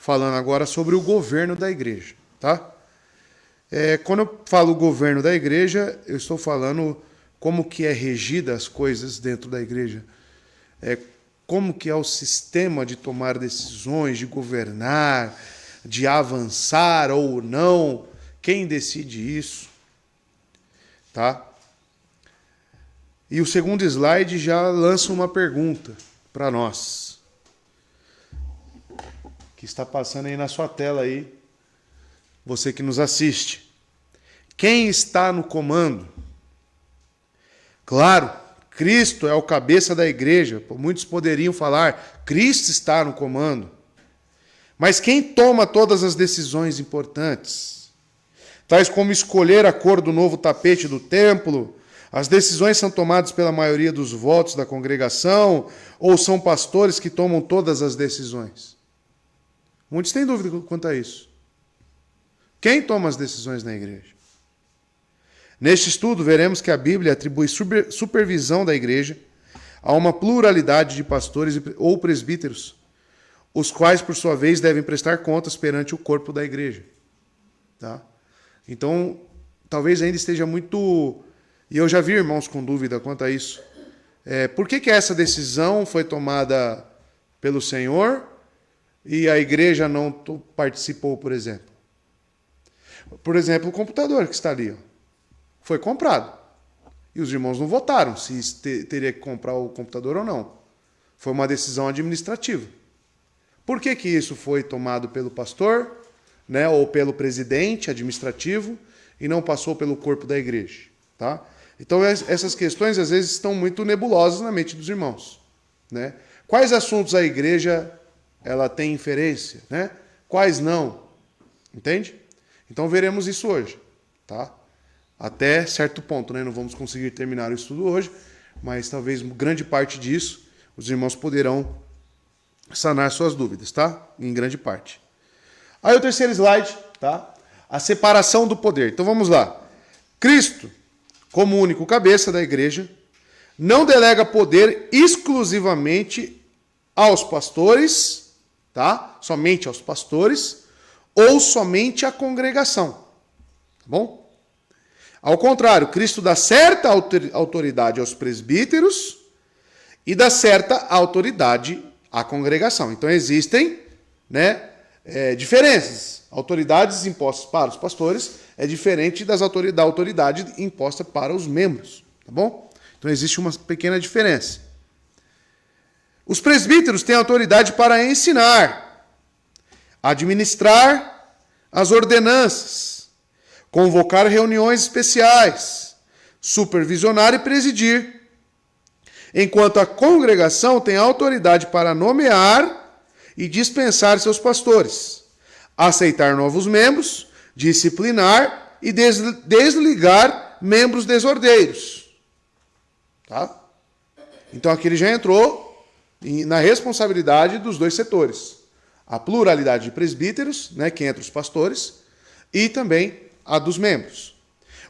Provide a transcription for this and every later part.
falando agora sobre o governo da igreja, tá? Quando eu falo governo da igreja, eu estou falando como que é regida as coisas dentro da igreja. Como que é o sistema de tomar decisões, de governar, de avançar ou não. Quem decide isso? Tá? E o segundo slide já lança uma pergunta para nós. Que está passando aí na sua tela aí. Você que nos assiste. Quem está no comando? Claro, Cristo é o cabeça da igreja. Muitos poderiam falar, Cristo está no comando. Mas quem toma todas as decisões importantes? Tais como escolher a cor do novo tapete do templo, as decisões são tomadas pela maioria dos votos da congregação, ou são pastores que tomam todas as decisões? Muitos têm dúvida quanto a isso. Quem toma as decisões na igreja? Neste estudo, veremos que a Bíblia atribui supervisão da igreja a uma pluralidade de pastores ou presbíteros, os quais, por sua vez, devem prestar contas perante o corpo da igreja. Tá? Então, talvez ainda esteja muito... E eu já vi irmãos com dúvida quanto a isso. Por que essa decisão foi tomada pelo Senhor e a igreja não participou, por exemplo? Por exemplo, o computador que está ali, ó, foi comprado. E os irmãos não votaram se teria que comprar o computador ou não. Foi uma decisão administrativa. Por que isso foi tomado pelo pastor, né, ou pelo presidente administrativo e não passou pelo corpo da igreja? Tá? Então, essas questões, às vezes, estão muito nebulosas na mente dos irmãos. Né? Quais assuntos a igreja ela tem inferência? Né? Quais não? Entende? Então veremos isso hoje, tá? Até certo ponto, né? Não vamos conseguir terminar o estudo hoje, mas talvez grande parte disso os irmãos poderão sanar suas dúvidas, tá? Em grande parte. Aí o terceiro slide, tá? A separação do poder. Então vamos lá. Cristo, como único cabeça da igreja, não delega poder exclusivamente aos pastores, tá? Somente aos pastores, ou somente à congregação. Tá bom? Ao contrário, Cristo dá certa autoridade aos presbíteros e dá certa autoridade à congregação. Então existem, né, diferenças. Autoridades impostas para os pastores é diferente da autoridade imposta para os membros. Tá bom? Então existe uma pequena diferença. Os presbíteros têm autoridade para ensinar, administrar as ordenanças, convocar reuniões especiais, supervisionar e presidir, enquanto a congregação tem autoridade para nomear e dispensar seus pastores, aceitar novos membros, disciplinar e desligar membros desordeiros. Tá? Então aqui ele já entrou na responsabilidade dos dois setores. A pluralidade de presbíteros, né, que entra os pastores, e também a dos membros.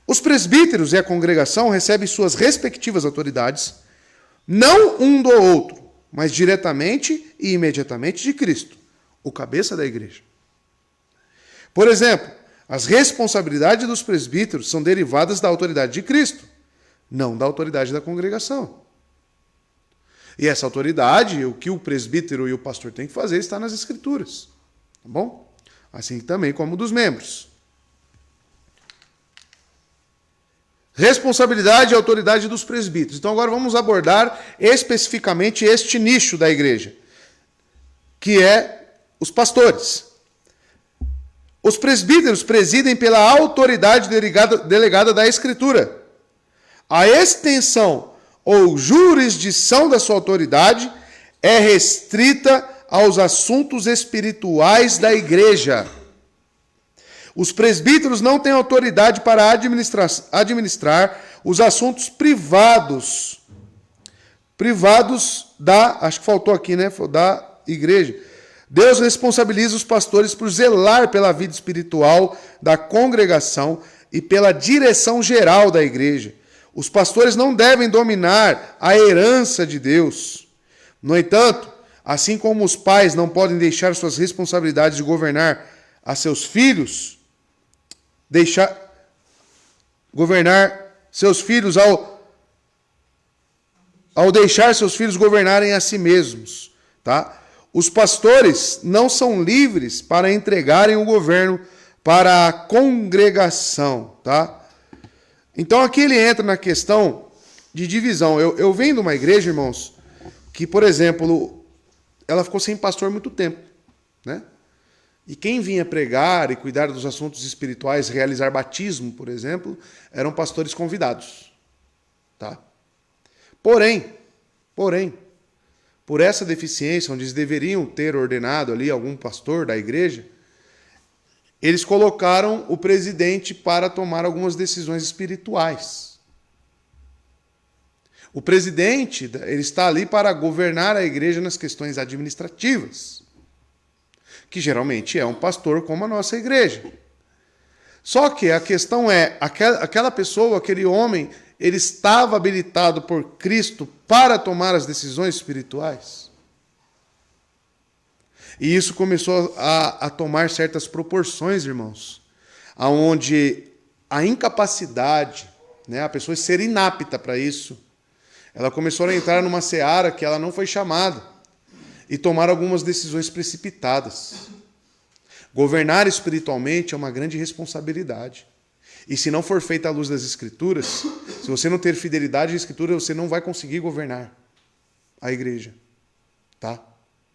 Os presbíteros e a congregação recebem suas respectivas autoridades, não um do outro, mas diretamente e imediatamente de Cristo, o cabeça da igreja. Por exemplo, as responsabilidades dos presbíteros são derivadas da autoridade de Cristo, não da autoridade da congregação. E essa autoridade, o que o presbítero e o pastor têm que fazer, está nas Escrituras. Tá bom? Assim também como dos membros. Responsabilidade e autoridade dos presbíteros. Então agora vamos abordar especificamente este nicho da igreja, que é os pastores. Os presbíteros presidem pela autoridade delegada da Escritura. A extensão ou jurisdição da sua autoridade é restrita aos assuntos espirituais da igreja. Os presbíteros não têm autoridade para administrar os assuntos privados da, acho que faltou aqui, né, da igreja. Deus responsabiliza os pastores por zelar pela vida espiritual da congregação e pela direção geral da igreja. Os pastores não devem dominar a herança de Deus. No entanto, Assim como os pais não podem deixar suas responsabilidades de governar a seus filhos, governar seus filhos ao deixar seus filhos governarem a si mesmos, tá? Os pastores não são livres para entregarem o governo para a congregação, tá? Então aqui ele entra na questão de divisão. Eu venho de uma igreja, irmãos, que, por exemplo, ela ficou sem pastor muito tempo, né? E quem vinha pregar e cuidar dos assuntos espirituais, realizar batismo, por exemplo, eram pastores convidados, tá? Porém, por essa deficiência, onde eles deveriam ter ordenado ali algum pastor da igreja, eles colocaram o presidente para tomar algumas decisões espirituais. O presidente, ele está ali para governar a igreja nas questões administrativas, que geralmente é um pastor como a nossa igreja. Só que a questão é, aquela pessoa, aquele homem, ele estava habilitado por Cristo para tomar as decisões espirituais? E isso começou a tomar certas proporções, irmãos, aonde a incapacidade, né, a pessoa ser inapta para isso, ela começou a entrar numa seara que ela não foi chamada e tomar algumas decisões precipitadas. Governar espiritualmente é uma grande responsabilidade. E se não for feita à luz das Escrituras, se você não ter fidelidade à Escritura, você não vai conseguir governar a igreja. Tá?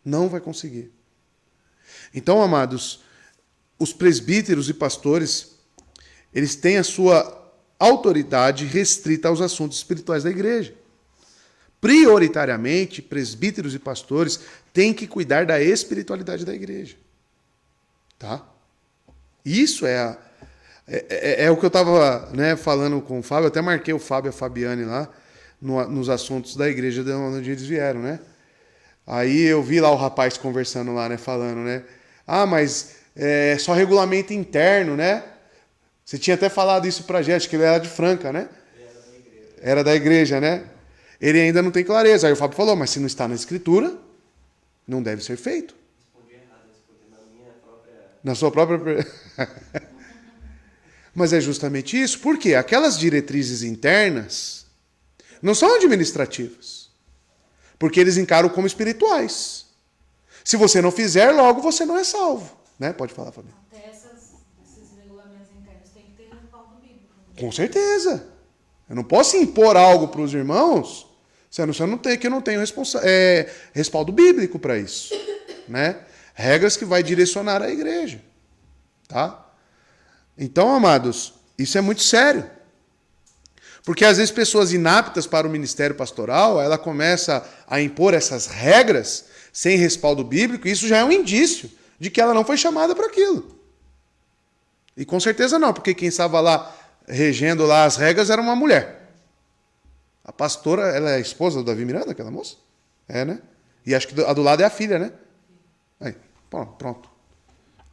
Não vai conseguir. Então, amados, os presbíteros e pastores, eles têm a sua autoridade restrita aos assuntos espirituais da igreja. Prioritariamente, presbíteros e pastores têm que cuidar da espiritualidade da igreja. Tá? Isso é o que eu estava, né, falando com o Fábio. Eu até marquei o Fábio e a Fabiane lá nos assuntos da igreja de onde eles vieram, né? Aí eu vi lá o rapaz conversando lá, né, falando, né? Ah, mas é só regulamento interno, né? Você tinha até falado isso pra gente, acho que ele era de Franca, né? Era da igreja, né? Ele ainda não tem clareza. Aí o Fábio falou, mas se não está na Escritura, não deve ser feito. Respondi errado, respondi na minha própria... Na sua própria... Mas é justamente isso. Por quê? Aquelas diretrizes internas não são administrativas. Porque eles encaram como espirituais. Se você não fizer, logo você não é salvo. Né? Pode falar, Fabi. Até esses regulamentos internos têm que ter respaldo bíblico. Com certeza. Eu não posso impor algo para os irmãos se eu não tenho respaldo bíblico para isso. Né? Regras que vai direcionar a igreja. Tá? Então, amados, isso é muito sério. Porque às vezes pessoas inaptas para o ministério pastoral, ela começa a impor essas regras sem respaldo bíblico, e isso já é um indício de que ela não foi chamada para aquilo. E com certeza não, porque quem estava lá regendo lá as regras era uma mulher. A pastora, ela é a esposa do Davi Miranda, aquela moça? É, né? E acho que a do lado é a filha, né? Aí, pronto.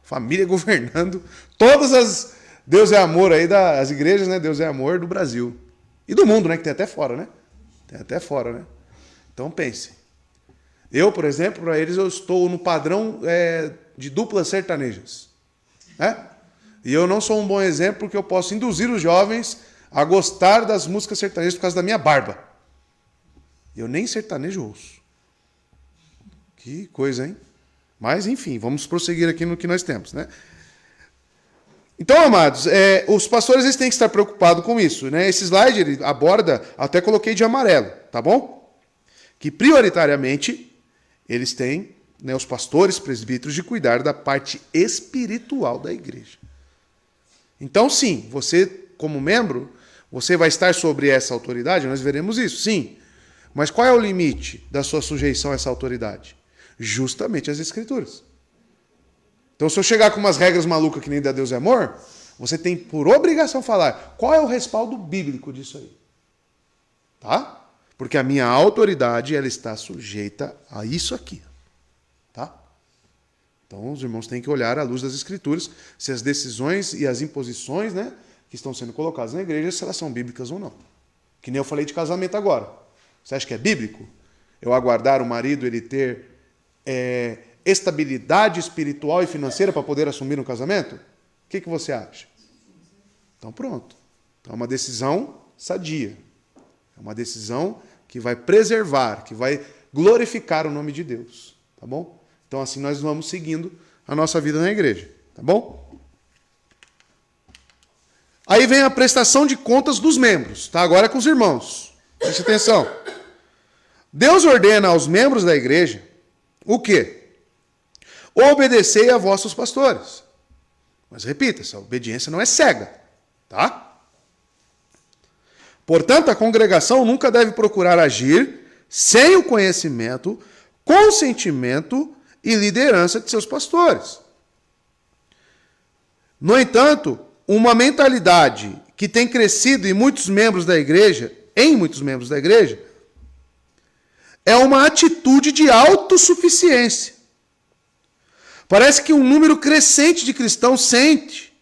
Família governando todas as Deus é amor aí das igrejas, né? Deus é amor do Brasil. E do mundo, né? Que tem até fora, né? Tem até fora, né? Então pense. Eu, por exemplo, para eles eu estou no padrão de duplas sertanejas. Né? E eu não sou um bom exemplo porque eu posso induzir os jovens a gostar das músicas sertanejas por causa da minha barba. Eu nem sertanejo ouço. Que coisa, hein? Mas, enfim, vamos prosseguir aqui no que nós temos, né? Então, amados, os pastores eles têm que estar preocupados com isso, né? Esse slide ele aborda, até coloquei de amarelo, tá bom? Que prioritariamente eles têm, né, os pastores, presbíteros, de cuidar da parte espiritual da igreja. Então, sim, você, como membro, você vai estar sobre essa autoridade, nós veremos isso, sim. Mas qual é o limite da sua sujeição a essa autoridade? Justamente as Escrituras. Então, se eu chegar com umas regras malucas que nem da Deus é amor, você tem por obrigação falar qual é o respaldo bíblico disso aí. Tá? Porque a minha autoridade ela está sujeita a isso aqui. Tá? Então, os irmãos têm que olhar à luz das Escrituras se as decisões e as imposições, né, que estão sendo colocadas na igreja, se elas são bíblicas ou não. Que nem eu falei de casamento agora. Você acha que é bíblico? Eu aguardar o marido ele ter estabilidade espiritual e financeira para poder assumir um casamento? O que você acha? Então pronto. Então é uma decisão sadia. É uma decisão que vai preservar, que vai glorificar o nome de Deus. Tá bom? Então assim nós vamos seguindo a nossa vida na igreja. Tá bom? Aí vem a prestação de contas dos membros. Tá? Agora é com os irmãos. Preste atenção. Deus ordena aos membros da igreja o quê? Obedecei a vossos pastores. Mas repita, essa obediência não é cega. Tá? Portanto, a congregação nunca deve procurar agir sem o conhecimento, consentimento e liderança de seus pastores. No entanto, uma mentalidade que tem crescido em muitos membros da igreja, é uma atitude de autossuficiência. Parece que um número crescente de cristãos sente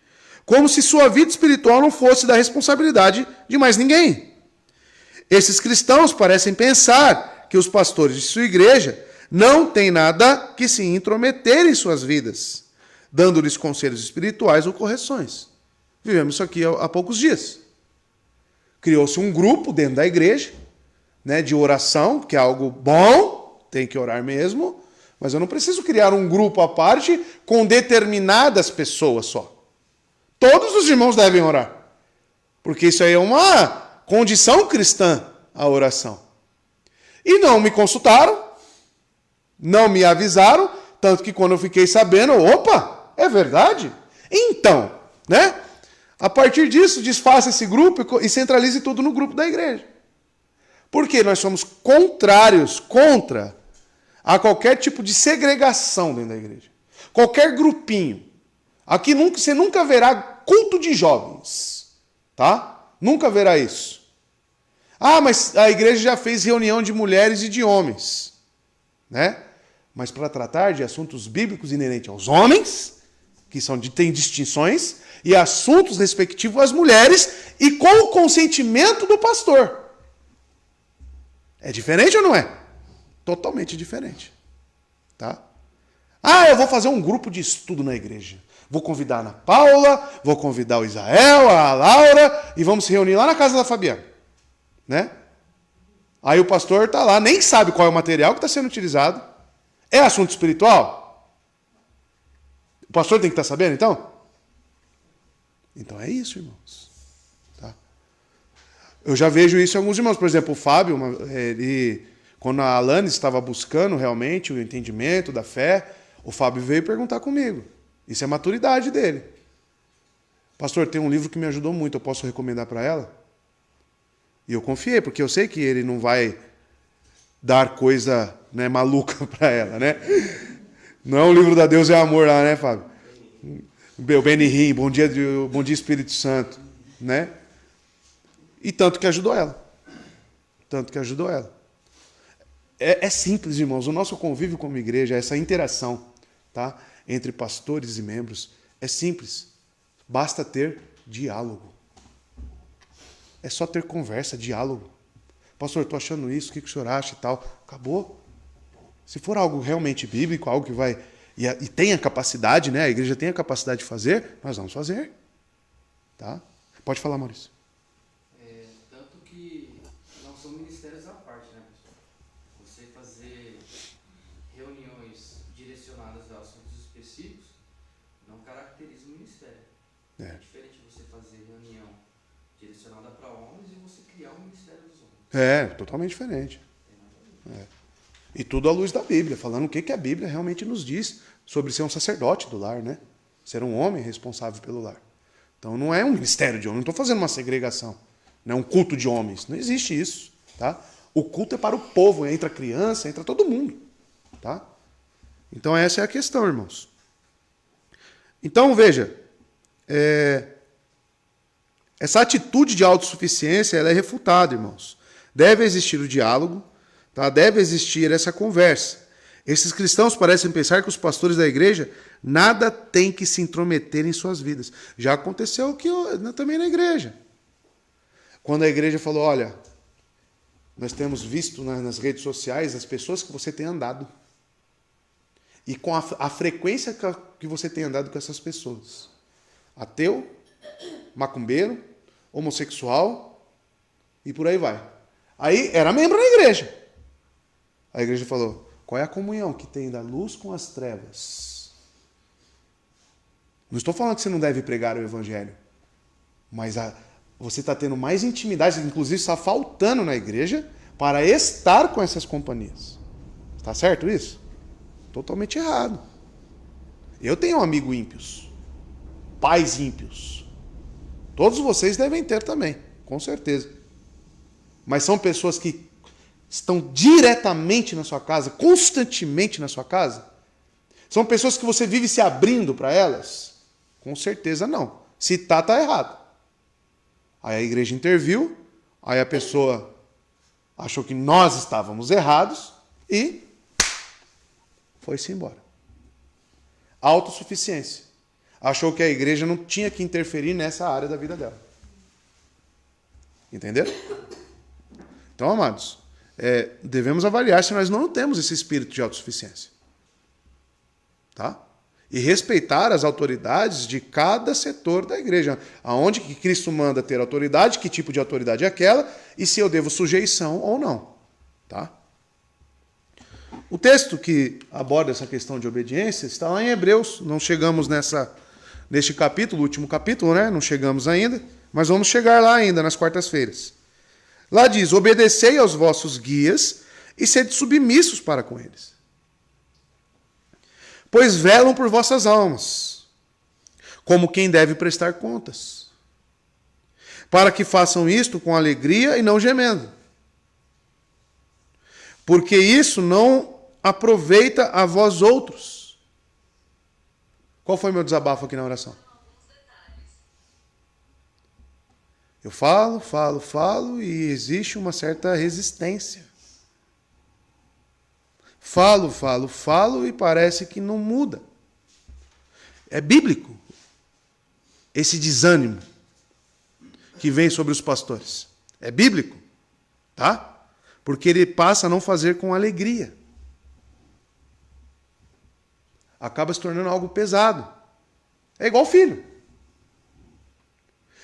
como se sua vida espiritual não fosse da responsabilidade de mais ninguém. Esses cristãos parecem pensar que os pastores de sua igreja não têm nada que se intrometer em suas vidas, dando-lhes conselhos espirituais ou correções. Vivemos isso aqui há poucos dias. Criou-se um grupo dentro da igreja, né, de oração, que é algo bom, tem que orar mesmo, mas eu não preciso criar um grupo à parte com determinadas pessoas só. Todos os irmãos devem orar, porque isso aí é uma condição cristã, a oração. E não me consultaram, não me avisaram, tanto que quando eu fiquei sabendo, opa, é verdade? Então, né? A partir disso, desfaça esse grupo e centralize tudo no grupo da igreja. Porque nós somos contrários, contra a qualquer tipo de segregação dentro da igreja. Qualquer grupinho. Aqui você nunca verá culto de jovens. Tá? Nunca verá isso. Ah, mas a igreja já fez reunião de mulheres e de homens. Né? Mas para tratar de assuntos bíblicos inerentes aos homens, que têm distinções, e assuntos respectivos às mulheres, e com o consentimento do pastor. É diferente ou não é? Totalmente diferente. Tá? Ah, eu vou fazer um grupo de estudo na igreja. Vou convidar a Ana Paula, vou convidar o Israel, a Laura, e vamos se reunir lá na casa da Fabiana. Né? Aí o pastor está lá, nem sabe qual é o material que está sendo utilizado. É assunto espiritual? O pastor tem que estar sabendo, então? Então é isso, irmãos. Tá? Eu já vejo isso em alguns irmãos. Por exemplo, o Fábio, quando a Alane estava buscando realmente o entendimento da fé, o Fábio veio perguntar comigo. Isso é a maturidade dele. Pastor, tem um livro que me ajudou muito, eu posso recomendar para ela? E eu confiei, porque eu sei que ele não vai dar coisa, né, maluca para ela, né? Não é o livro da Deus é Amor lá, né, Fábio? O Benihim, bom dia Espírito Santo, né? E tanto que ajudou ela. Tanto que ajudou ela. É simples, irmãos. O nosso convívio como igreja, essa interação, tá, entre pastores e membros, é simples. Basta ter diálogo. É só ter conversa, diálogo. Pastor, estou achando isso, o que o senhor acha e tal? Acabou. Se for algo realmente bíblico, algo que vai... E tem a capacidade, né? A igreja tem a capacidade de fazer, nós vamos fazer. Tá? Pode falar, Maurício. Tanto que não são ministérios à parte, né, pessoal? Você fazer reuniões direcionadas a assuntos específicos não caracteriza o ministério. É diferente você fazer reunião direcionada para homens e você criar um ministério dos homens. É, totalmente diferente. E tudo à luz da Bíblia, falando o que a Bíblia realmente nos diz sobre ser um sacerdote do lar, né? Ser um homem responsável pelo lar. Então não é um ministério de homens, não estou fazendo uma segregação, não é um culto de homens, não existe isso, tá? O culto é para o povo, entra criança, entra todo mundo, tá? Então essa é a questão, irmãos. Então veja, essa atitude de autossuficiência, ela é refutada, irmãos. Deve existir o diálogo, tá? Deve existir essa conversa. Esses cristãos parecem pensar que os pastores da igreja nada têm que se intrometer em suas vidas. Já aconteceu aqui também na igreja. Quando a igreja falou, olha, nós temos visto nas redes sociais as pessoas que você tem andado. e com a frequência que você tem andado com essas pessoas. Ateu, macumbeiro, homossexual e por aí vai. Aí era membro da igreja. A igreja falou, qual é a comunhão que tem da luz com as trevas? Não estou falando que você não deve pregar o evangelho, mas você está tendo mais intimidade, inclusive está faltando na igreja para estar com essas companhias. Está certo isso? Totalmente errado. Eu tenho amigos ímpios, pais ímpios. Todos vocês devem ter também, com certeza. Mas são pessoas que estão diretamente na sua casa, constantemente na sua casa? São pessoas que você vive se abrindo para elas? Com certeza não. Se tá errado. Aí a igreja interviu, aí a pessoa achou que nós estávamos errados e foi-se embora. Autossuficiência. Achou que a igreja não tinha que interferir nessa área da vida dela. Entenderam? Então, amados, devemos avaliar se nós não temos esse espírito de autossuficiência. Tá? E respeitar as autoridades de cada setor da igreja. Aonde que Cristo manda ter autoridade, que tipo de autoridade é aquela, e se eu devo sujeição ou não. Tá? O texto que aborda essa questão de obediência está lá em Hebreus. Não chegamos neste capítulo, último capítulo, né? Não chegamos ainda, mas vamos chegar lá ainda nas quartas-feiras. Lá diz, obedecei aos vossos guias e sede submissos para com eles. Pois velam por vossas almas, como quem deve prestar contas, para que façam isto com alegria e não gemendo. Porque isso não aproveita a vós outros. Qual foi meu desabafo aqui na oração? Eu falo e existe uma certa resistência. Falo e parece que não muda. É bíblico esse desânimo que vem sobre os pastores. É bíblico, tá? Porque ele passa a não fazer com alegria. Acaba se tornando algo pesado. É igual filho.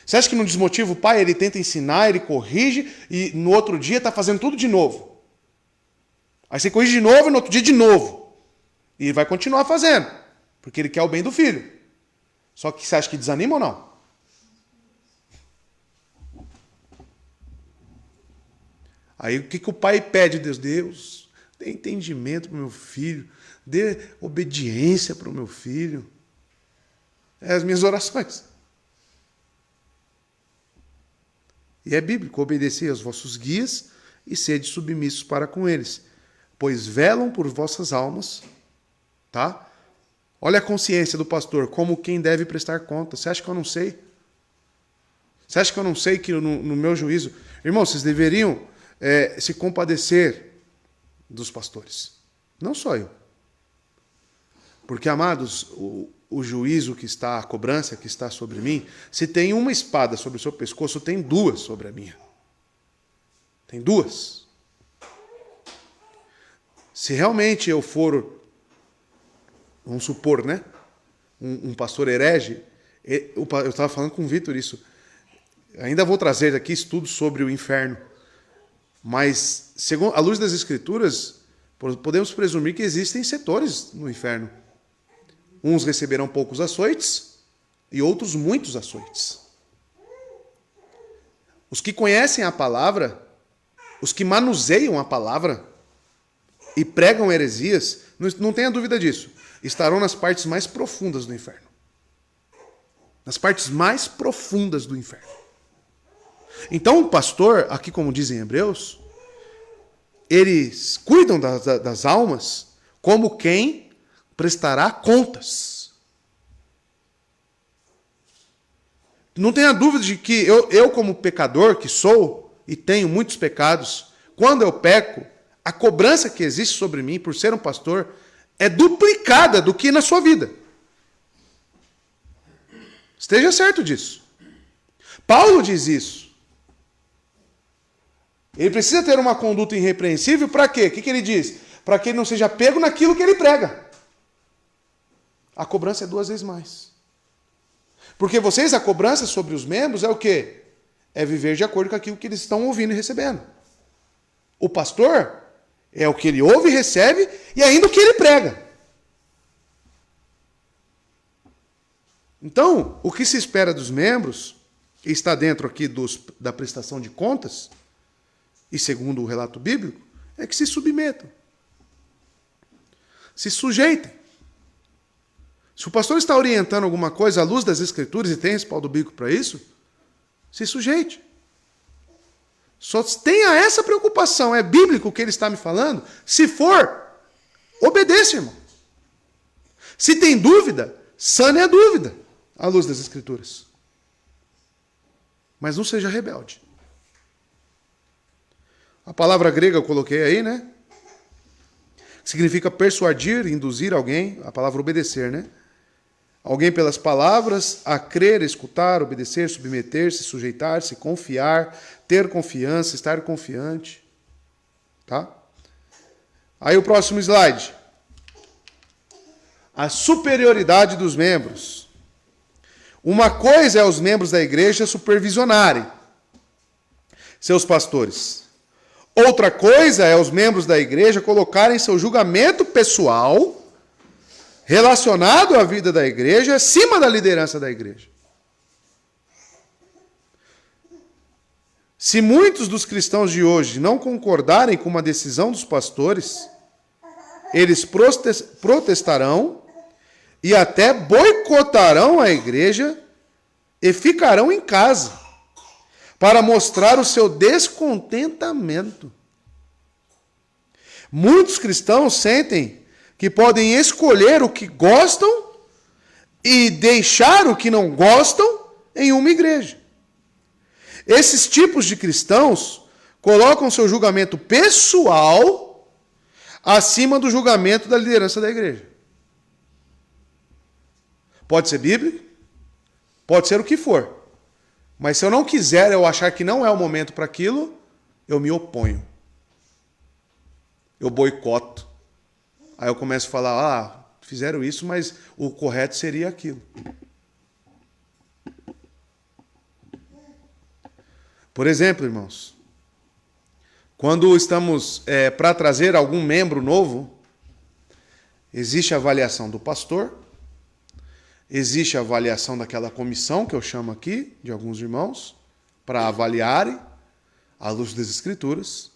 Você acha que não desmotiva o pai? Ele tenta ensinar, ele corrige e no outro dia está fazendo tudo de novo. Aí você corrige de novo e no outro dia de novo. E ele vai continuar fazendo, porque ele quer o bem do filho. Só que você acha que desanima ou não? Aí o que o pai pede a Deus? Deus, dê entendimento para o meu filho, dê obediência para o meu filho. É as minhas orações. E é bíblico, obedecei aos vossos guias e sede submissos para com eles, pois velam por vossas almas, tá? Olha a consciência do pastor, como quem deve prestar conta. Você acha que eu não sei? Você acha que eu não sei que no meu juízo... Irmãos, vocês deveriam se compadecer dos pastores. Não só eu. Porque, amados, o juízo que está, a cobrança que está sobre mim, se tem uma espada sobre o seu pescoço, tem duas sobre a minha. Tem duas. Se realmente eu for, vamos supor, né? Um pastor herege, eu estava falando com o Vitor isso, ainda vou trazer aqui estudos sobre o inferno, mas, segundo a luz das Escrituras, podemos presumir que existem setores no inferno. Uns receberão poucos açoites e outros muitos açoites. Os que conhecem a palavra, os que manuseiam a palavra e pregam heresias, não tenha dúvida disso, estarão nas partes mais profundas do inferno. Nas partes mais profundas do inferno. Então o pastor, aqui como dizem Hebreus, eles cuidam das almas como quem prestará contas. Não tenha dúvida de que eu como pecador que sou, e tenho muitos pecados, quando eu peco, a cobrança que existe sobre mim por ser um pastor é duplicada do que na sua vida. Esteja certo disso. Paulo diz isso. Ele precisa ter uma conduta irrepreensível para quê? O que ele diz? Para que ele não seja pego naquilo que ele prega. a cobrança é 2 vezes mais. Porque vocês, a cobrança sobre os membros é o quê? É viver de acordo com aquilo que eles estão ouvindo e recebendo. O pastor é o que ele ouve e recebe e ainda o que ele prega. Então, o que se espera dos membros, e está dentro aqui da prestação de contas, e segundo o relato bíblico, é que se submetam. Se sujeitem. Se o pastor está orientando alguma coisa à luz das Escrituras e tem respaldo bíblico para isso, se sujeite. Só tenha essa preocupação. É bíblico o que ele está me falando? Se for, obedeça, irmão. Se tem dúvida, sane a dúvida à luz das Escrituras. Mas não seja rebelde. A palavra grega eu coloquei aí, né? Significa persuadir, induzir alguém, a palavra obedecer, né? Alguém pelas palavras, a crer, escutar, obedecer, submeter-se, sujeitar-se, confiar, ter confiança, estar confiante. Tá? Aí o próximo slide. A superioridade dos membros. Uma coisa é os membros da igreja supervisionarem seus pastores. Outra coisa é os membros da igreja colocarem seu julgamento pessoal relacionado à vida da igreja acima da liderança da igreja. Se muitos dos cristãos de hoje não concordarem com uma decisão dos pastores, eles protestarão e até boicotarão a igreja e ficarão em casa para mostrar o seu descontentamento. Muitos cristãos sentem que podem escolher o que gostam e deixar o que não gostam em uma igreja. Esses tipos de cristãos colocam seu julgamento pessoal acima do julgamento da liderança da igreja. Pode ser bíblico, pode ser o que for. Mas se eu não quiser, eu achar que não é o momento para aquilo, eu me oponho. Eu boicoto. Aí eu começo a falar, fizeram isso, mas o correto seria aquilo. Por exemplo, irmãos, quando estamos para trazer algum membro novo, existe a avaliação do pastor, existe a avaliação daquela comissão, que eu chamo aqui, de alguns irmãos, para avaliarem à luz das Escrituras,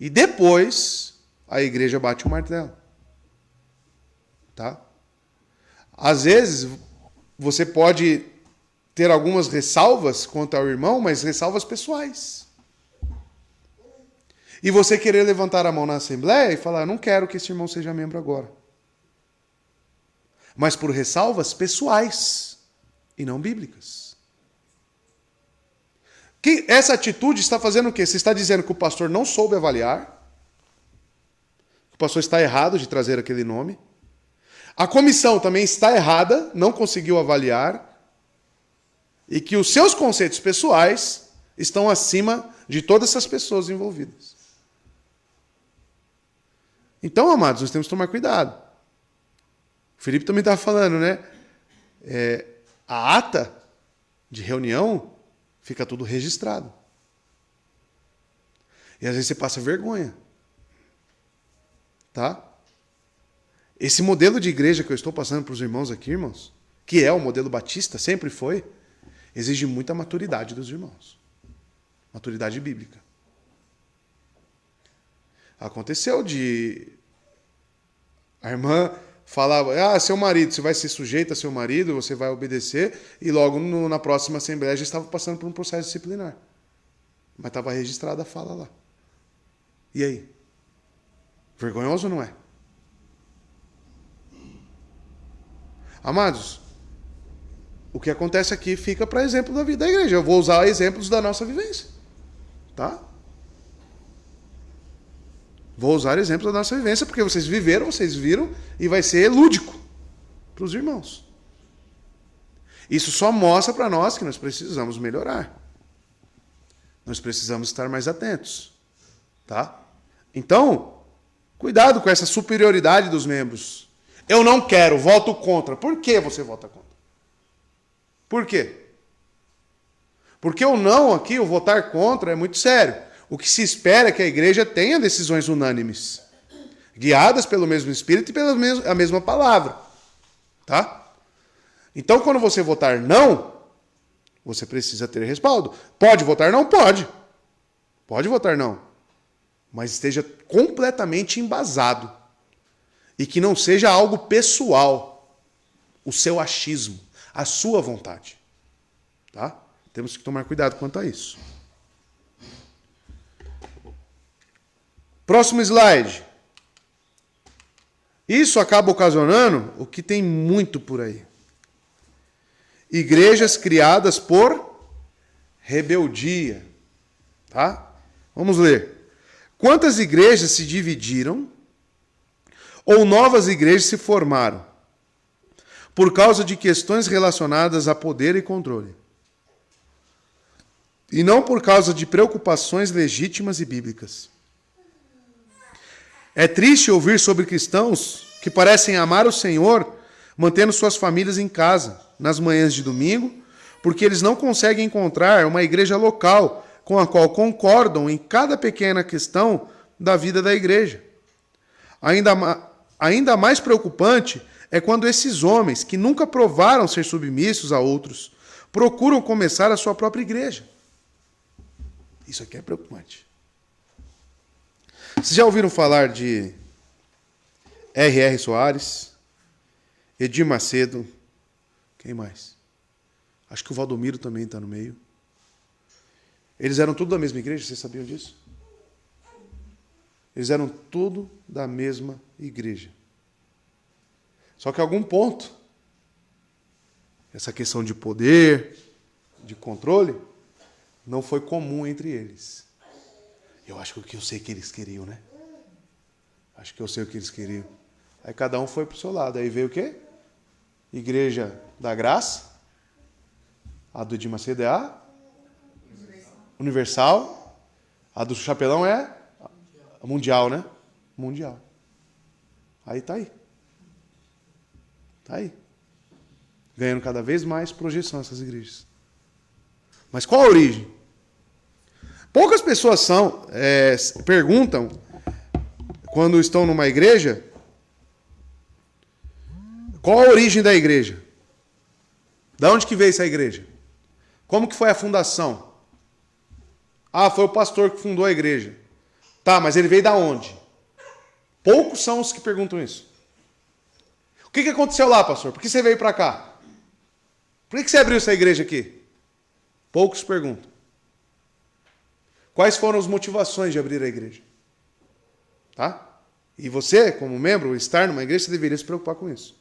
e depois a igreja bate o martelo. Tá? Às vezes, você pode ter algumas ressalvas quanto ao irmão, mas ressalvas pessoais. E você querer levantar a mão na assembleia e falar, não quero que esse irmão seja membro agora. Mas por ressalvas pessoais e não bíblicas. Que essa atitude está fazendo o quê? Você está dizendo que o pastor não soube avaliar, que o pastor está errado de trazer aquele nome. A comissão também está errada, não conseguiu avaliar, e que os seus conceitos pessoais estão acima de todas essas pessoas envolvidas. Então, amados, nós temos que tomar cuidado. O Felipe também estava falando, né? A ata de reunião fica tudo registrado. E às vezes você passa vergonha. Tá? Esse modelo de igreja que eu estou passando para os irmãos aqui, irmãos, que é o modelo batista, sempre foi, exige muita maturidade dos irmãos. Maturidade bíblica. Aconteceu de a irmã falava, seu marido, você vai ser sujeito a seu marido, você vai obedecer, e logo na próxima assembleia já estava passando por um processo disciplinar. Mas estava registrada a fala lá. E aí? Vergonhoso ou não é? Amados, o que acontece aqui fica para exemplo da vida da igreja. Eu vou usar exemplos da nossa vivência. Tá? Vou usar exemplos da nossa vivência, porque vocês viveram, vocês viram, e vai ser lúdico para os irmãos. Isso só mostra para nós que nós precisamos melhorar. Nós precisamos estar mais atentos. Tá? Então, cuidado com essa superioridade dos membros. Eu não quero, voto contra. Por que você vota contra? Por quê? Porque o não aqui, o votar contra, é muito sério. O que se espera é que a igreja tenha decisões unânimes, guiadas pelo mesmo Espírito e pela mesma palavra. Tá? Então, quando você votar não, você precisa ter respaldo. Pode votar não? Pode. Pode votar não. Mas esteja completamente embasado. E que não seja algo pessoal. O seu achismo. A sua vontade. Tá? Temos que tomar cuidado quanto a isso. Próximo slide. Isso acaba ocasionando o que tem muito por aí. Igrejas criadas por rebeldia. Tá? Vamos ler. Quantas igrejas se dividiram ou novas igrejas se formaram por causa de questões relacionadas a poder e controle? E não por causa de preocupações legítimas e bíblicas. É triste ouvir sobre cristãos que parecem amar o Senhor, mantendo suas famílias em casa, nas manhãs de domingo, porque eles não conseguem encontrar uma igreja local com a qual concordam em cada pequena questão da vida da igreja. Ainda mais preocupante é quando esses homens, que nunca provaram ser submissos a outros, procuram começar a sua própria igreja. Isso aqui é preocupante. Vocês já ouviram falar de R.R. Soares, Edir Macedo, quem mais? Acho que o Valdomiro também está no meio. Eles eram tudo da mesma igreja, vocês sabiam disso? Eles eram tudo da mesma igreja. Só que a algum ponto, essa questão de poder, de controle, não foi comum entre eles. Eu acho que eu sei que eles queriam, né? Acho que eu sei o que eles queriam. Aí cada um foi para o seu lado. Aí veio o quê? Igreja da Graça. A do Edir Macedo é a Universal. A do Chapelão é a Mundial, né? Mundial. Aí tá aí. Tá aí. Ganhando cada vez mais projeção essas igrejas. Mas qual a origem? Poucas pessoas perguntam, quando estão numa igreja, qual a origem da igreja? Da onde que veio essa igreja? Como que foi a fundação? Ah, foi o pastor que fundou a igreja. Tá, mas ele veio da onde? Poucos são os que perguntam isso. O que aconteceu lá, pastor? Por que você veio para cá? Por que você abriu essa igreja aqui? Poucos perguntam. Quais foram as motivações de abrir a igreja? Tá? E você, como membro, estar numa igreja, você deveria se preocupar com isso.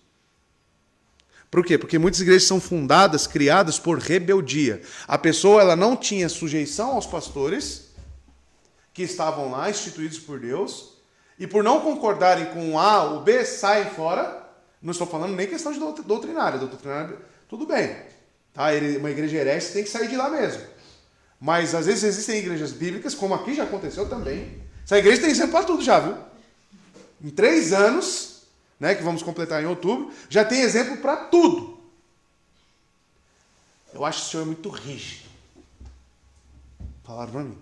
Por quê? Porque muitas igrejas são fundadas, criadas por rebeldia. A pessoa ela não tinha sujeição aos pastores que estavam lá, instituídos por Deus, e por não concordarem com o A, o B, saem fora. Não estou falando nem questão de doutrinária. Doutrinária, tudo bem. Tá? Uma igreja herege tem que sair de lá mesmo. Mas às vezes existem igrejas bíblicas, como aqui já aconteceu também. Essa igreja tem exemplo para tudo já, viu? Em 3 anos, né, que vamos completar em outubro, já tem exemplo para tudo. Eu acho o senhor muito rígido. Falaram para mim.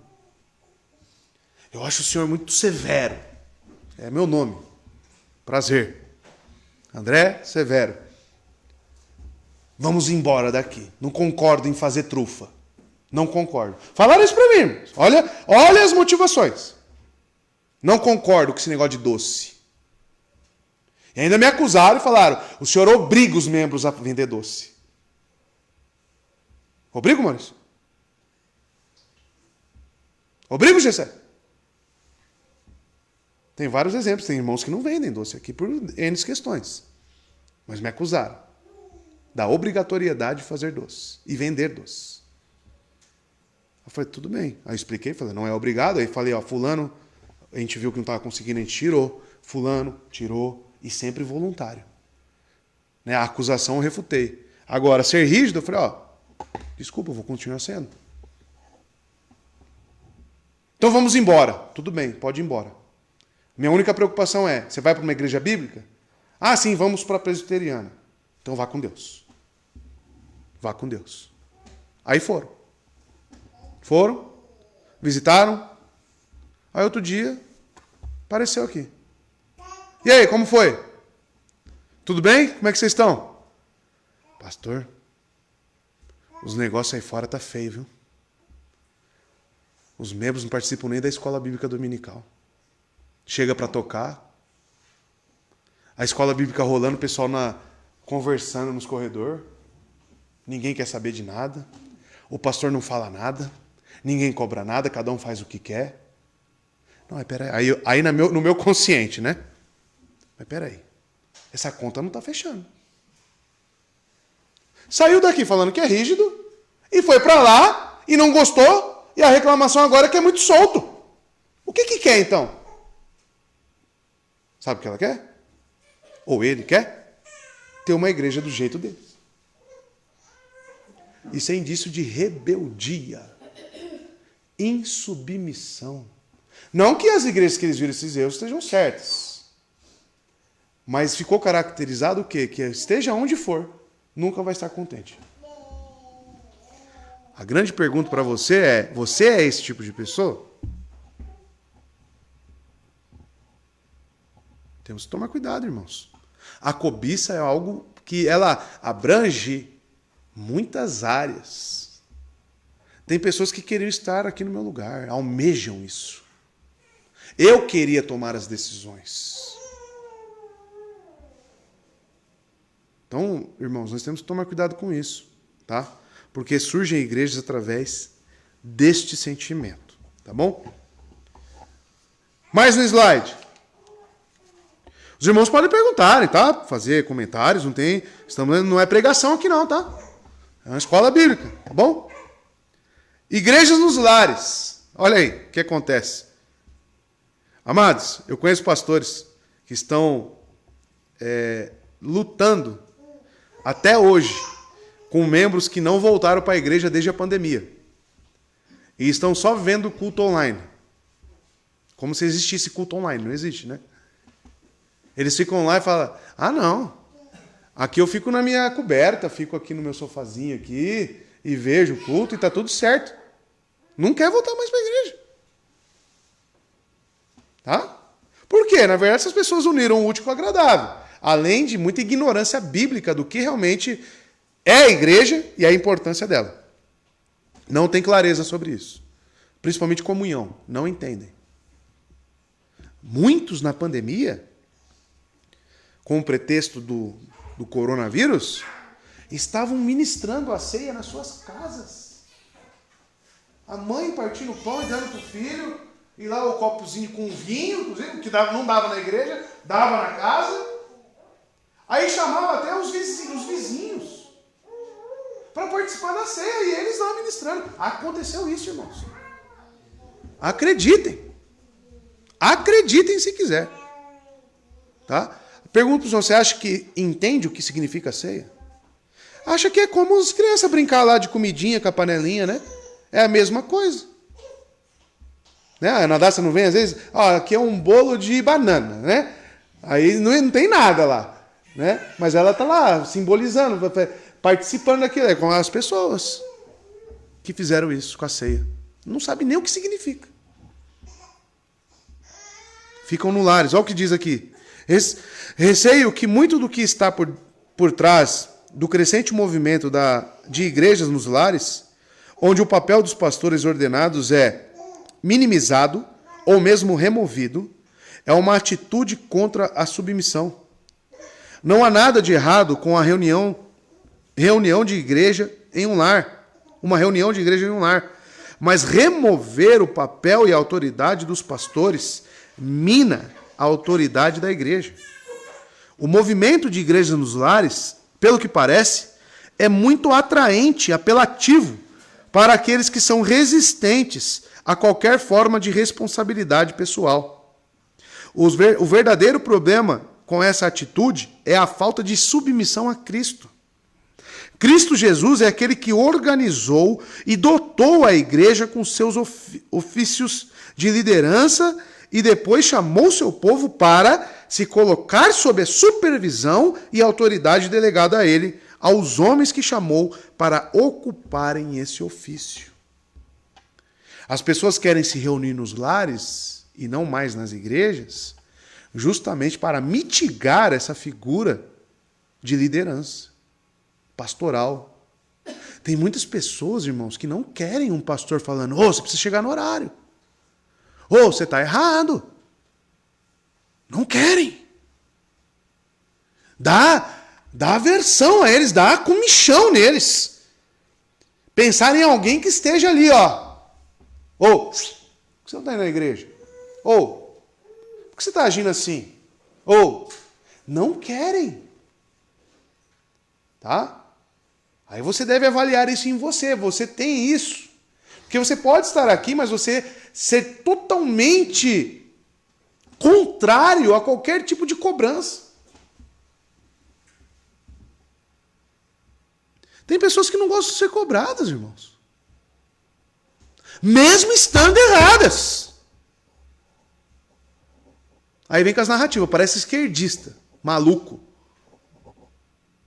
Eu acho o senhor muito severo. É meu nome. Prazer. André Severo. Vamos embora daqui. Não concordo em fazer trufa. Não concordo. Falaram isso para mim. Olha as motivações. Não concordo com esse negócio de doce. E ainda me acusaram e falaram, o senhor obriga os membros a vender doce. Obrigo, Maurício? Obrigo, Gessé? Tem vários exemplos. Tem irmãos que não vendem doce aqui por N questões. Mas me acusaram da obrigatoriedade de fazer doce e vender doce. Eu falei, tudo bem. Aí eu expliquei, falei, não é obrigado. Aí falei, fulano, a gente viu que não estava conseguindo, a gente tirou. Fulano, tirou. E sempre voluntário. Né? A acusação eu refutei. Agora, ser rígido, eu falei, desculpa, eu vou continuar sendo. Então vamos embora. Tudo bem, pode ir embora. Minha única preocupação é, você vai para uma igreja bíblica? Ah, sim, vamos para a presbiteriana. Então vá com Deus. Vá com Deus. Aí foram. Foram, visitaram. Aí outro dia, apareceu aqui. E aí, como foi? Tudo bem? Como é que vocês estão? Pastor, os negócios aí fora tá feio, viu? Os membros não participam nem da escola bíblica dominical. Chega para tocar. A escola bíblica rolando, o pessoal conversando nos corredores. Ninguém quer saber de nada. O pastor não fala nada. Ninguém cobra nada, cada um faz o que quer. Não, mas peraí. Aí no meu consciente, né? Mas peraí. Essa conta não está fechando. Saiu daqui falando que é rígido e foi para lá e não gostou e a reclamação agora é que é muito solto. O que quer então? Sabe o que ela quer? Ou ele quer? Ter uma igreja do jeito deles. Isso é indício de rebeldia, insubmissão. Não que as igrejas que eles viram esses erros estejam certas. Mas ficou caracterizado o quê? Que esteja onde for, nunca vai estar contente. A grande pergunta para você é esse tipo de pessoa? Temos que tomar cuidado, irmãos. A cobiça é algo que ela abrange muitas áreas. Tem pessoas que queriam estar aqui no meu lugar, almejam isso. Eu queria tomar as decisões. Então, irmãos, nós temos que tomar cuidado com isso, tá? Porque surgem igrejas através deste sentimento, tá bom? Mais no slide. Os irmãos podem perguntarem, tá? Fazer comentários, não é pregação aqui não, tá? É uma escola bíblica, tá bom? Igrejas nos lares. Olha aí o que acontece. Amados, eu conheço pastores que estão lutando até hoje com membros que não voltaram para a igreja desde a pandemia. E estão só vendo culto online. Como se existisse culto online. Não existe, né? Eles ficam lá e falam, não, aqui eu fico na minha coberta, fico aqui no meu sofazinho aqui e vejo o culto e está tudo certo. Não quer voltar mais para a igreja. Tá? Por quê? Na verdade, essas pessoas uniram o útil com o agradável. Além de muita ignorância bíblica do que realmente é a igreja e a importância dela. Não tem clareza sobre isso. Principalmente comunhão. Não entendem. Muitos na pandemia, com o pretexto do coronavírus, estavam ministrando a ceia nas suas casas. A mãe partindo o pão e dando para o filho, e lá o copozinho com vinho, inclusive, que não dava na igreja, dava na casa. Aí chamava até os vizinhos para participar da ceia, e eles lá ministrando. Aconteceu isso, irmãos. Acreditem. Acreditem se quiser. Tá? Pergunto para o senhor, você acha que entende o que significa a ceia? Acha que é como as crianças brincar lá de comidinha com a panelinha, né? É a mesma coisa. Né? A Nadácia não vem às vezes, aqui é um bolo de banana, né? Aí não tem nada lá, né? Mas ela está lá simbolizando, participando daquilo, é com as pessoas que fizeram isso com a ceia. Não sabe nem o que significa. Ficam no lares. Olha o que diz aqui. Receio que muito do que está por trás do crescente movimento de igrejas nos lares, onde o papel dos pastores ordenados é minimizado ou mesmo removido, é uma atitude contra a submissão. Não há nada de errado com a reunião de igreja em um lar, uma reunião de igreja em um lar, mas remover o papel e a autoridade dos pastores mina a autoridade da igreja. O movimento de igrejas nos lares, pelo que parece, é muito atraente, apelativo para aqueles que são resistentes a qualquer forma de responsabilidade pessoal. O verdadeiro problema com essa atitude é a falta de submissão a Cristo. Cristo Jesus é aquele que organizou e dotou a igreja com seus ofícios de liderança e depois chamou seu povo para se colocar sob a supervisão e autoridade delegada a ele, aos homens que chamou para ocuparem esse ofício. As pessoas querem se reunir nos lares e não mais nas igrejas, justamente para mitigar essa figura de liderança pastoral. Tem muitas pessoas, irmãos, que não querem um pastor falando: ô, você precisa chegar no horário. Ô, você está errado. Não querem. Dá aversão a eles, dá comichão neles. Pensar em alguém que esteja ali, ó. Ô, por que você não está indo na igreja? Ô, por que você está agindo assim? Ô, não querem. Tá? Aí você deve avaliar isso em você. Você tem isso. Porque você pode estar aqui, mas você ser totalmente contrário a qualquer tipo de cobrança. Tem pessoas que não gostam de ser cobradas, irmãos. Mesmo estando erradas. Aí vem com as narrativas, parece esquerdista, maluco.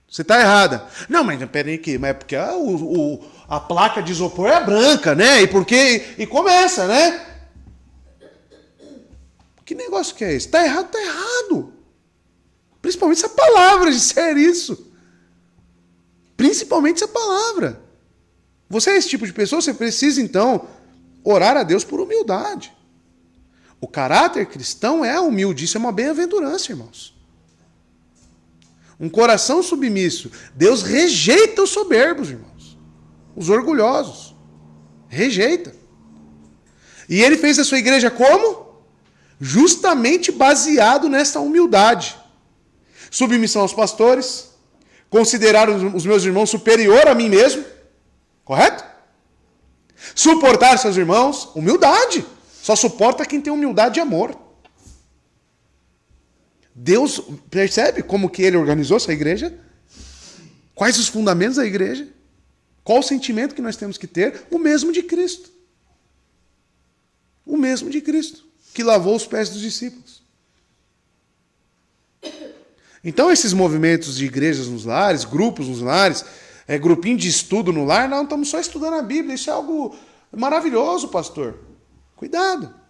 Você está errada. Não, mas peraí aqui, mas é porque a placa de isopor é branca, né? E começa, né? Que negócio que é esse? Está errado, está errado. Principalmente essa palavra, disser isso. Principalmente essa palavra. Você é esse tipo de pessoa, você precisa, então, orar a Deus por humildade. O caráter cristão é humilde, isso é uma bem-aventurança, irmãos. Um coração submisso. Deus rejeita os soberbos, irmãos. Os orgulhosos. Rejeita. E ele fez a sua igreja como? Justamente baseado nessa humildade. Submissão aos pastores. Considerar os meus irmãos superior a mim mesmo. Correto? Suportar seus irmãos. Humildade. Só suporta quem tem humildade e amor. Deus, percebe como que ele organizou essa igreja? Quais os fundamentos da igreja? Qual o sentimento que nós temos que ter? O mesmo de Cristo. O mesmo de Cristo, que lavou os pés dos discípulos. Então esses movimentos de igrejas nos lares, grupos nos lares, grupinho de estudo no lar, não estamos só estudando a Bíblia, isso é algo maravilhoso, pastor. Cuidado.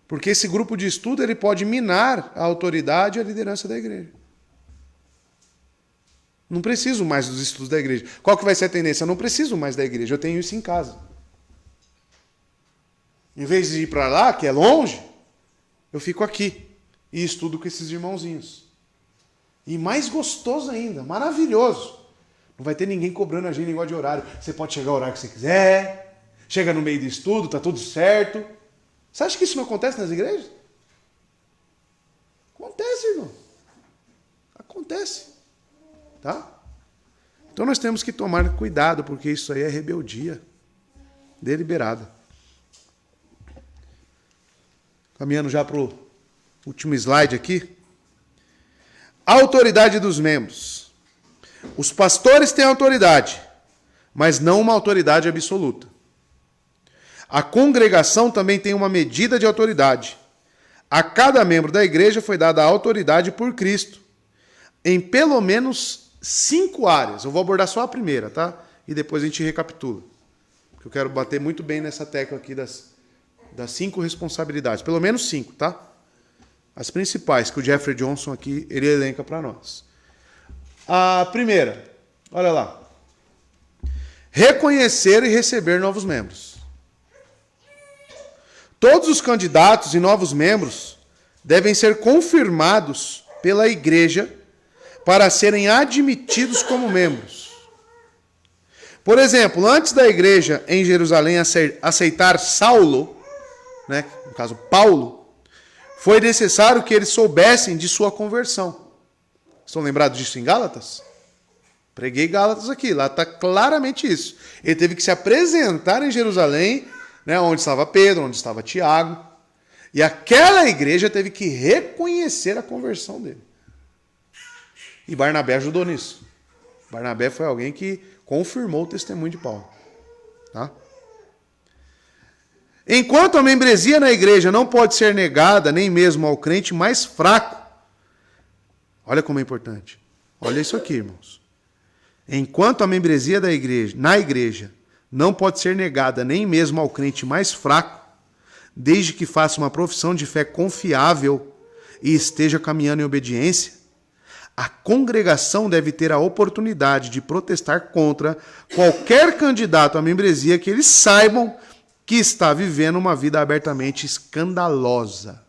Porque esse grupo de estudo ele pode minar a autoridade e a liderança da igreja. Não preciso mais dos estudos da igreja. Qual que vai ser a tendência? Eu não preciso mais da igreja, eu tenho isso em casa. Em vez de ir para lá, que é longe, eu fico aqui e estudo com esses irmãozinhos. E mais gostoso ainda, maravilhoso. Não vai ter ninguém cobrando a gente negócio de horário. Você pode chegar ao horário que você quiser, chega no meio do estudo, está tudo certo. Você acha que isso não acontece nas igrejas? Acontece, irmão. Acontece. Tá? Então nós temos que tomar cuidado, porque isso aí é rebeldia deliberada. Caminhando já para o último slide aqui. A autoridade dos membros. Os pastores têm autoridade, mas não uma autoridade absoluta. A congregação também tem uma medida de autoridade. A cada membro da igreja foi dada a autoridade por Cristo, em pelo menos 5 áreas. Eu vou abordar só a primeira, tá? E depois a gente recapitula. Porque eu quero bater muito bem nessa tecla aqui das 5 responsabilidades. Pelo menos 5, tá? As principais, que o Jeffrey Johnson aqui, ele elenca para nós. A primeira, olha lá. Reconhecer e receber novos membros. Todos os candidatos e novos membros devem ser confirmados pela igreja para serem admitidos como membros. Por exemplo, antes da igreja em Jerusalém aceitar Saulo, né, no caso Paulo, foi necessário que eles soubessem de sua conversão. Estão lembrados disso em Gálatas? Preguei Gálatas aqui, lá está claramente isso. Ele teve que se apresentar em Jerusalém, né, onde estava Pedro, onde estava Tiago, e aquela igreja teve que reconhecer a conversão dele. E Barnabé ajudou nisso. Barnabé foi alguém que confirmou o testemunho de Paulo. Tá? Enquanto a membresia na igreja não pode ser negada nem mesmo ao crente mais fraco. Olha como é importante. Olha isso aqui, irmãos. Enquanto a membresia na igreja não pode ser negada nem mesmo ao crente mais fraco, desde que faça uma profissão de fé confiável e esteja caminhando em obediência, a congregação deve ter a oportunidade de protestar contra qualquer candidato à membresia que eles saibam que está vivendo uma vida abertamente escandalosa.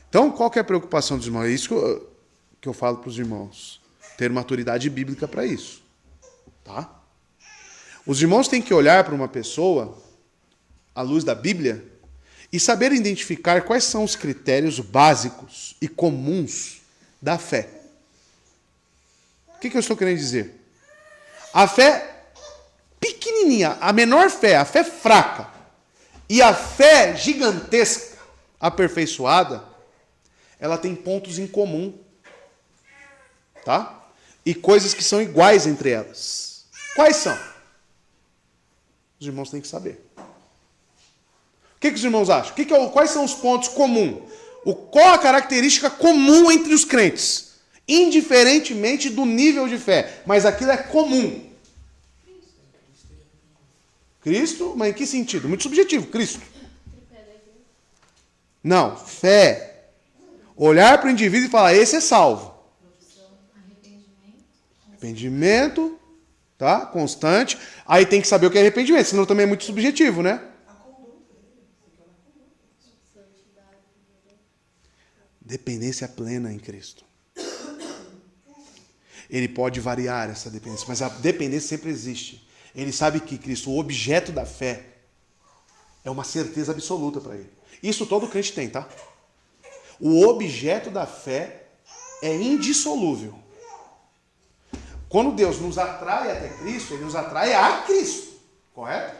Então, qual que é a preocupação dos irmãos? É isso que eu falo para os irmãos. Ter maturidade bíblica para isso. Tá? Os irmãos têm que olhar para uma pessoa, à luz da Bíblia, e saber identificar quais são os critérios básicos e comuns da fé. O que eu estou querendo dizer? A fé pequenininha, a menor fé, a fé fraca, e a fé gigantesca, aperfeiçoada, ela tem pontos em comum, tá? E coisas que são iguais entre elas. Quais são? Os irmãos têm que saber. O que os irmãos acham? Quais são os pontos comuns? Qual a característica comum entre os crentes? Indiferentemente do nível de fé. Mas aquilo é comum. Cristo, mas em que sentido? Muito subjetivo. Cristo. Não, fé. Olhar para o indivíduo e falar, esse é salvo. Arrependimento, tá? Constante. Aí tem que saber o que é arrependimento, senão também é muito subjetivo, né? Dependência plena em Cristo. Ele pode variar essa dependência, mas a dependência sempre existe. Ele sabe que Cristo, o objeto da fé, é uma certeza absoluta para ele. Isso todo crente tem, tá? O objeto da fé é indissolúvel. Quando Deus nos atrai até Cristo, Ele nos atrai a Cristo, correto?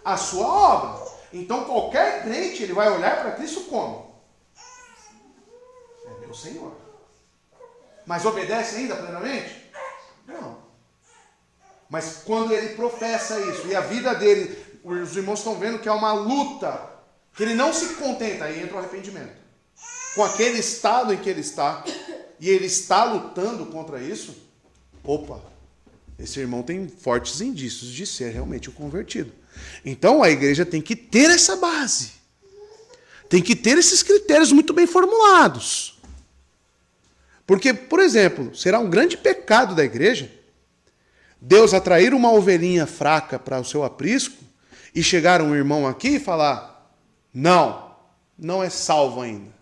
A sua obra. Então qualquer crente, ele vai olhar para Cristo como? É meu Senhor. Mas obedece ainda plenamente? Não. Mas quando ele professa isso, e a vida dele, os irmãos estão vendo que é uma luta, que ele não se contenta, aí entra o arrependimento. Com aquele estado em que ele está, e ele está lutando contra isso, opa, esse irmão tem fortes indícios de ser realmente um convertido. Então a igreja tem que ter essa base. Tem que ter esses critérios muito bem formulados. Porque, por exemplo, será um grande pecado da igreja Deus atrair uma ovelhinha fraca para o seu aprisco e chegar um irmão aqui e falar, não é salvo ainda.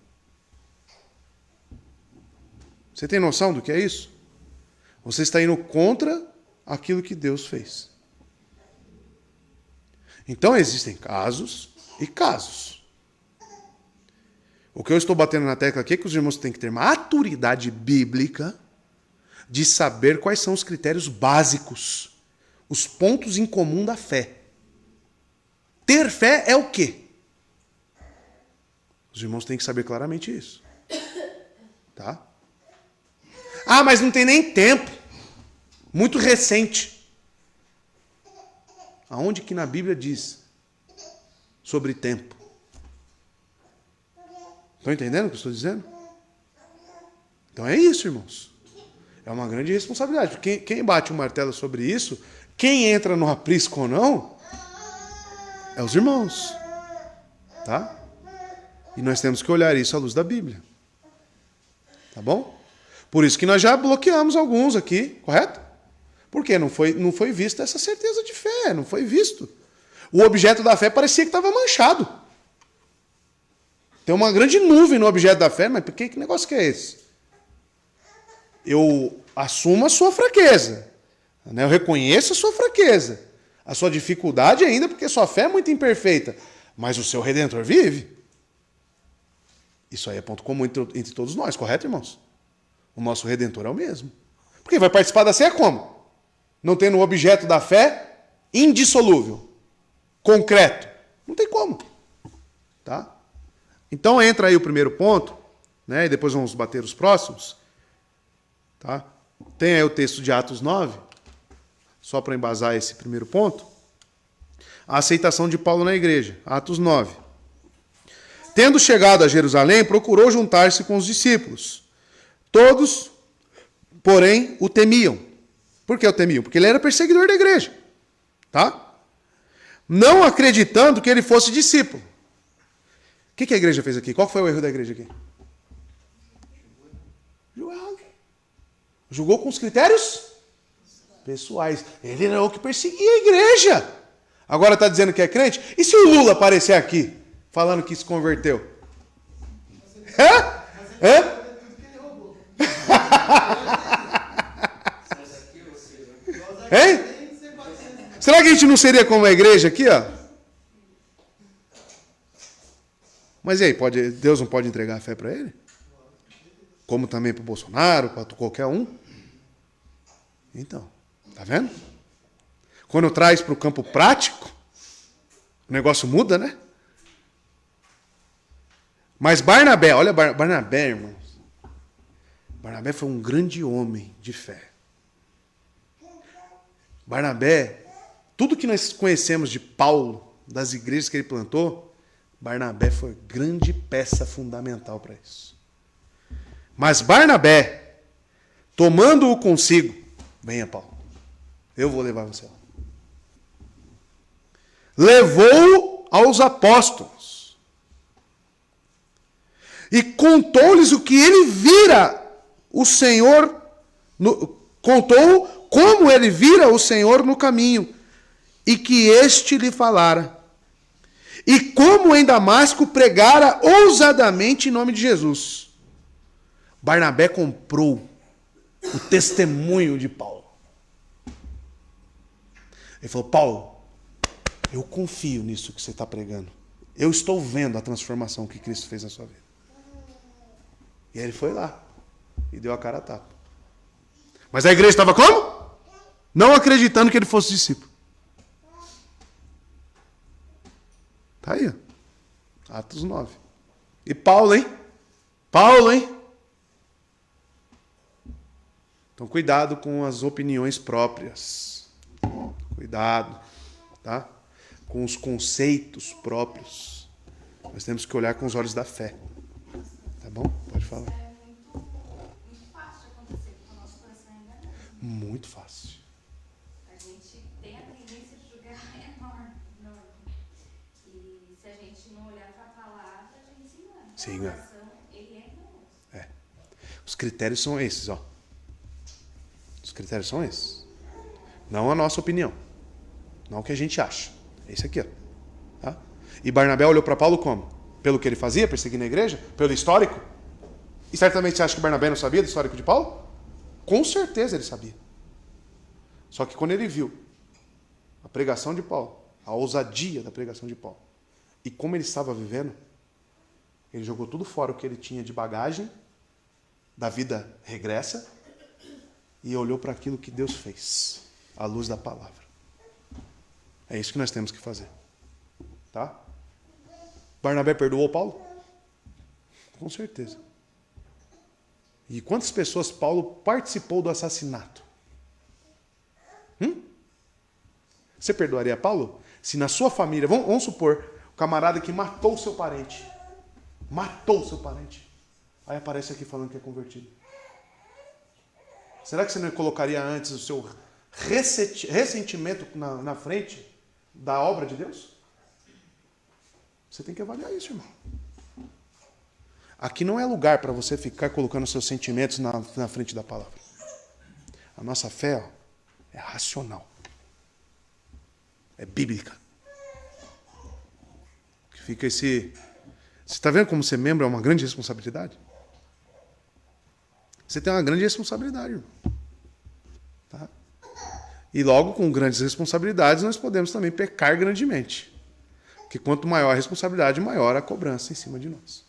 Você tem noção do que é isso? Você está indo contra aquilo que Deus fez. Então existem casos e casos. O que eu estou batendo na tecla aqui é que os irmãos têm que ter maturidade bíblica de saber quais são os critérios básicos, os pontos em comum da fé. Ter fé é o quê? Os irmãos têm que saber claramente isso. Tá? Ah, mas não tem nem tempo. Muito recente. Aonde que na Bíblia diz sobre tempo? Estão entendendo o que eu estou dizendo? Então é isso, irmãos. É uma grande responsabilidade. Quem bate o martelo sobre isso, quem entra no aprisco ou não, é os irmãos. Tá? E nós temos que olhar isso à luz da Bíblia. Tá bom? Por isso que nós já bloqueamos alguns aqui, correto? Porque não foi vista essa certeza de fé, não foi visto. O objeto da fé parecia que estava manchado. Tem uma grande nuvem no objeto da fé, mas que negócio que é esse? Eu assumo a sua fraqueza. Né? Eu reconheço a sua fraqueza. A sua dificuldade ainda, porque sua fé é muito imperfeita. Mas o seu Redentor vive. Isso aí é ponto comum entre todos nós, correto, irmãos? O nosso Redentor é o mesmo. Porque vai participar da ceia como? Não tendo o objeto da fé indissolúvel, concreto. Não tem como. Tá? Então entra aí o primeiro ponto, né? E depois vamos bater os próximos. Tá? Tem aí o texto de Atos 9, só para embasar esse primeiro ponto. a aceitação de Paulo na igreja. Atos 9. Tendo chegado a Jerusalém, procurou juntar-se com os discípulos. Todos, porém, o temiam. Por que o temiam? Porque ele era perseguidor da igreja. Tá? Não acreditando que ele fosse discípulo. O que a igreja fez aqui? Qual foi o erro da igreja aqui? Julgou com os critérios pessoais. Ele era o que perseguia a igreja. Agora está dizendo que é crente? E se o Lula aparecer aqui, falando que se converteu? Hein? Será que a gente não seria como a igreja aqui, ó? Mas e aí, Deus não pode entregar a fé para ele? Como também para o Bolsonaro, para qualquer um? Então, tá vendo? Quando traz para o campo prático, o negócio muda, né? Mas Barnabé, olha Barnabé, irmãos. Barnabé foi um grande homem de fé. Barnabé, tudo que nós conhecemos de Paulo, das igrejas que ele plantou, Barnabé foi grande peça fundamental para isso. Mas Barnabé, tomando-o consigo, venha Paulo, eu vou levar você lá. Levou-o aos apóstolos e contou-lhes o que ele vira o Senhor, contou como ele vira o Senhor no caminho e que este lhe falara. E como em Damasco pregara ousadamente em nome de Jesus. Barnabé comprou o testemunho de Paulo. Ele falou, Paulo, eu confio nisso que você está pregando. Eu estou vendo a transformação que Cristo fez na sua vida. E aí ele foi lá e deu a cara a tapa. Mas a igreja estava como? Não acreditando que ele fosse discípulo. Está aí, ó. Atos 9. E Paulo, hein? Paulo, hein? Então, cuidado com as opiniões próprias. Cuidado, tá? Com os conceitos próprios. Nós temos que olhar com os olhos da fé. Tá bom? Pode falar. É muito fácil acontecer, porque o nosso coração é enganado. Muito fácil. A gente tem a tendência de julgar enorme. E se a gente não olhar para a palavra, a gente se engana. Se engana. O coração, ele é enganoso. Os critérios são esses, ó. Os critérios são esses. Não a nossa opinião. Não o que a gente acha. É esse aqui, ó. Tá? E Barnabé olhou para Paulo como? Pelo que ele fazia, perseguindo a igreja? Pelo histórico? E certamente você acha que Barnabé não sabia do histórico de Paulo? Com certeza ele sabia. Só que quando ele viu a pregação de Paulo, a ousadia da pregação de Paulo, e como ele estava vivendo, ele jogou tudo fora o que ele tinha de bagagem, da vida regressa, e olhou para aquilo que Deus fez, à luz da palavra. É isso que nós temos que fazer. Tá? Barnabé perdoou Paulo? Com certeza. E quantas pessoas Paulo participou do assassinato? Você perdoaria Paulo? Se na sua família, vamos supor, o camarada que matou o seu parente. Matou o seu parente. Aí aparece aqui falando que é convertido. Será que você não colocaria antes o seu ressentimento na frente da obra de Deus? Você tem que avaliar isso, irmão. Aqui não é lugar para você ficar colocando seus sentimentos na frente da palavra. A nossa fé, ó, é racional. É bíblica. Que fica esse... Você está vendo como ser membro é uma grande responsabilidade? Você tem uma grande responsabilidade, irmão. Tá? E logo, com grandes responsabilidades, nós podemos também pecar grandemente. Porque quanto maior a responsabilidade, maior a cobrança em cima de nós.